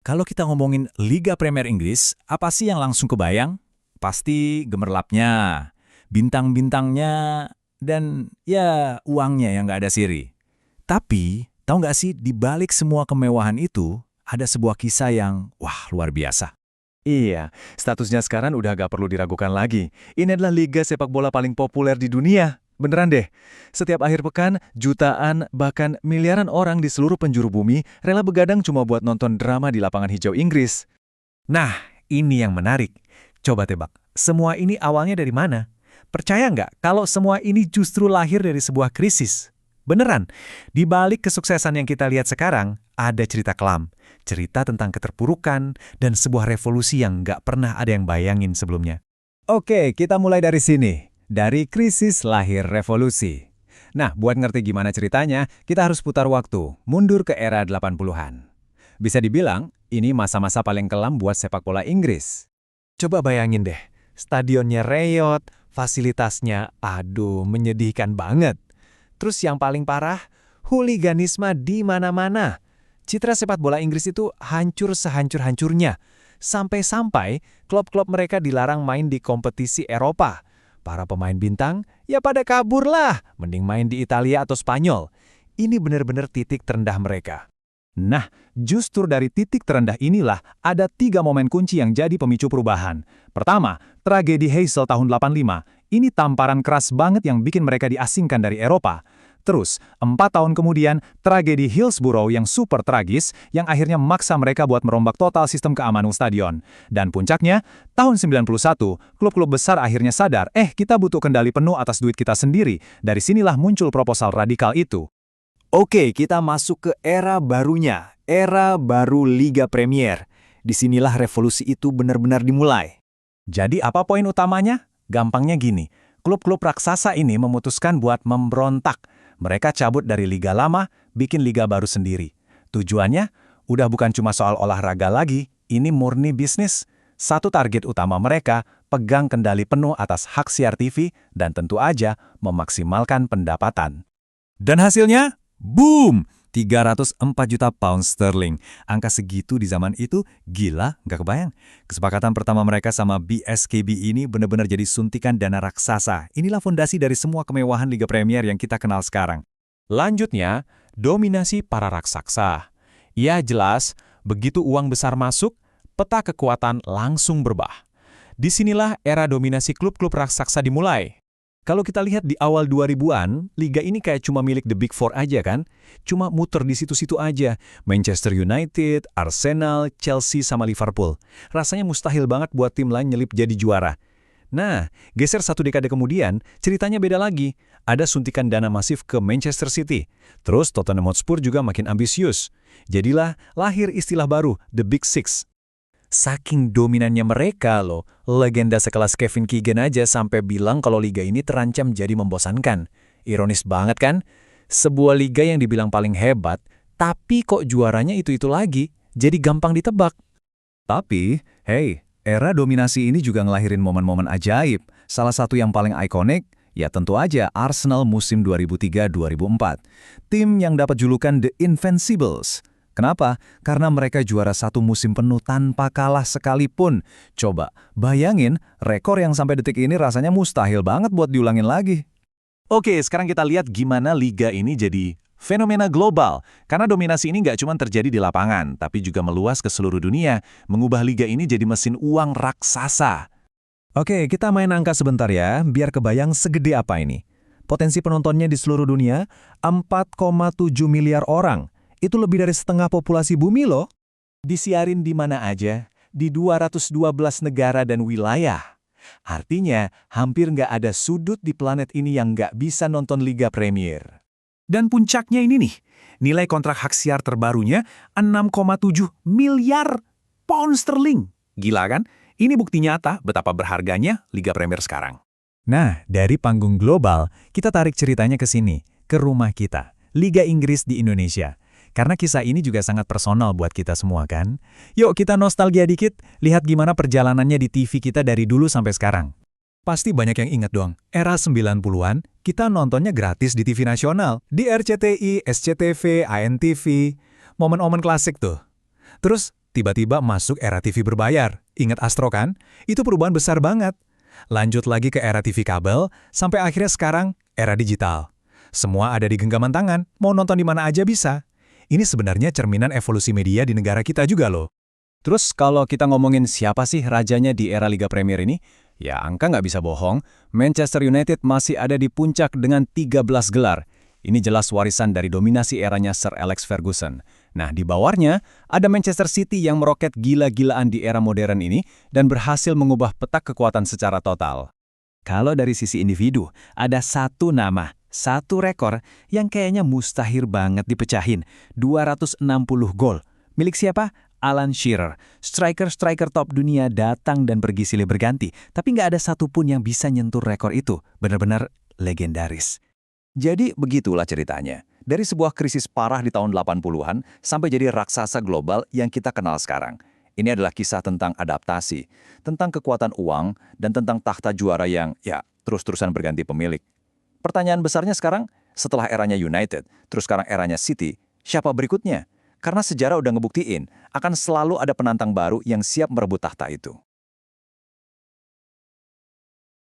Kalau kita ngomongin Liga Premier Inggris, apa sih yang langsung kebayang? Pasti gemerlapnya, bintang-bintangnya, dan ya uangnya yang nggak ada siri. Tapi, tahu nggak sih, di balik semua kemewahan itu, ada sebuah kisah yang, wah, luar biasa. Iya, statusnya sekarang udah gak perlu diragukan lagi. Ini adalah liga sepak bola paling populer di dunia. Beneran deh. Setiap akhir pekan, jutaan, bahkan miliaran orang di seluruh penjuru bumi rela begadang cuma buat nonton drama di lapangan hijau Inggris. Nah, ini yang menarik. Coba tebak, semua ini awalnya dari mana? Percaya nggak kalau semua ini justru lahir dari sebuah krisis? Beneran, di balik kesuksesan yang kita lihat sekarang, ada cerita kelam. Cerita tentang keterpurukan dan sebuah revolusi yang nggak pernah ada yang bayangin sebelumnya. Oke, kita mulai dari sini. Dari krisis lahir revolusi. Nah, buat ngerti gimana ceritanya, kita harus putar waktu, mundur ke era 80-an. Bisa dibilang, ini masa-masa paling kelam buat sepak bola Inggris. Coba bayangin deh, stadionnya reot, fasilitasnya, menyedihkan banget. Terus yang paling parah, huliganisme di mana-mana. Citra sepak bola Inggris itu hancur sehancur-hancurnya. Sampai-sampai klub-klub mereka dilarang main di kompetisi Eropa. Para pemain bintang, ya pada kabur lah, mending main di Italia atau Spanyol. Ini benar-benar titik terendah mereka. Nah, justru dari titik terendah inilah ada 3 momen kunci yang jadi pemicu perubahan. Pertama, tragedi Heysel tahun 85. Ini tamparan keras banget yang bikin mereka diasingkan dari Eropa. Terus, 4 tahun kemudian, tragedi Hillsborough yang super tragis, yang akhirnya memaksa mereka buat merombak total sistem keamanan stadion. Dan puncaknya, tahun 91, klub-klub besar akhirnya sadar, kita butuh kendali penuh atas duit kita sendiri. Dari sinilah muncul proposal radikal itu. Oke, kita masuk ke era barunya, era baru Liga Premier. Disinilah revolusi itu benar-benar dimulai. Jadi apa poin utamanya? Gampangnya gini, klub-klub raksasa ini memutuskan buat memberontak. Mereka cabut dari liga lama, bikin liga baru sendiri. Tujuannya, udah bukan cuma soal olahraga lagi, ini murni bisnis. Satu target utama mereka, pegang kendali penuh atas hak siar TV, dan tentu aja memaksimalkan pendapatan. Dan hasilnya? Boom! 304 juta pound sterling. Angka segitu di zaman itu gila, nggak kebayang. Kesepakatan pertama mereka sama BSKB ini benar-benar jadi suntikan dana raksasa. Inilah fondasi dari semua kemewahan Liga Premier yang kita kenal sekarang. Lanjutnya, dominasi para raksasa. Ya jelas, begitu uang besar masuk, peta kekuatan langsung berubah. Disinilah era dominasi klub-klub raksasa dimulai. Kalau kita lihat di awal 2000-an, liga ini kayak cuma milik The Big Four aja kan? Cuma muter di situ-situ aja. Manchester United, Arsenal, Chelsea, sama Liverpool. Rasanya mustahil banget buat tim lain nyelip jadi juara. Nah, geser 1 dekade kemudian, ceritanya beda lagi. Ada suntikan dana masif ke Manchester City. Terus Tottenham Hotspur juga makin ambisius. Jadilah lahir istilah baru, The Big Six. Saking dominannya mereka loh, legenda sekelas Kevin Keegan aja sampai bilang kalau liga ini terancam jadi membosankan. Ironis banget kan? Sebuah liga yang dibilang paling hebat, tapi kok juaranya itu-itu lagi, jadi gampang ditebak. Tapi, era dominasi ini juga ngelahirin momen-momen ajaib. Salah satu yang paling ikonik, ya tentu aja Arsenal musim 2003-2004. Tim yang dapat julukan The Invincibles. Kenapa? Karena mereka juara 1 musim penuh tanpa kalah sekalipun. Coba, bayangin, rekor yang sampai detik ini rasanya mustahil banget buat diulangin lagi. Oke, sekarang kita lihat gimana liga ini jadi fenomena global. Karena dominasi ini nggak cuma terjadi di lapangan, tapi juga meluas ke seluruh dunia, mengubah liga ini jadi mesin uang raksasa. Oke, kita main angka sebentar ya, biar kebayang segede apa ini. Potensi penontonnya di seluruh dunia, 4,7 miliar orang. Itu lebih dari setengah populasi bumi loh. Disiarin di mana aja, di 212 negara dan wilayah. Artinya, hampir nggak ada sudut di planet ini yang nggak bisa nonton Liga Premier. Dan puncaknya ini nih, nilai kontrak hak siar terbarunya 6,7 miliar pound sterling. Gila kan? Ini bukti nyata betapa berharganya Liga Premier sekarang. Nah, dari panggung global, kita tarik ceritanya ke sini, ke rumah kita, Liga Inggris di Indonesia. Karena kisah ini juga sangat personal buat kita semua kan. Yuk kita nostalgia dikit, lihat gimana perjalanannya di TV kita dari dulu sampai sekarang. Pasti banyak yang ingat dong, era 90-an, kita nontonnya gratis di TV nasional, di RCTI, SCTV, ANTV, momen-momen klasik tuh. Terus Tiba-tiba masuk era TV berbayar. Ingat Astro kan? Itu perubahan besar banget. Lanjut lagi ke era TV kabel, sampai akhirnya sekarang era digital. Semua ada di genggaman tangan, mau nonton di mana aja bisa. Ini sebenarnya cerminan evolusi media di negara kita juga loh. Terus kalau kita ngomongin siapa sih rajanya di era Liga Premier ini? Ya angka nggak bisa bohong, Manchester United masih ada di puncak dengan 13 gelar. Ini jelas warisan dari dominasi eranya Sir Alex Ferguson. Nah, di bawahnya ada Manchester City yang meroket gila-gilaan di era modern ini dan berhasil mengubah peta kekuatan secara total. Kalau dari sisi individu, ada satu nama, satu rekor yang kayaknya mustahil banget dipecahin, 260 gol. Milik siapa? Alan Shearer. Striker-striker top dunia datang dan pergi silih berganti, tapi nggak ada satupun yang bisa nyentuh rekor itu. Benar-benar legendaris. Jadi begitulah ceritanya. Dari sebuah krisis parah di tahun 80-an sampai jadi raksasa global yang kita kenal sekarang. Ini adalah kisah tentang adaptasi, tentang kekuatan uang, dan tentang tahta juara yang, terus-terusan berganti pemilik. Pertanyaan besarnya sekarang, setelah eranya United, terus sekarang eranya City, siapa berikutnya? Karena sejarah udah ngebuktiin, akan selalu ada penantang baru yang siap merebut tahta itu.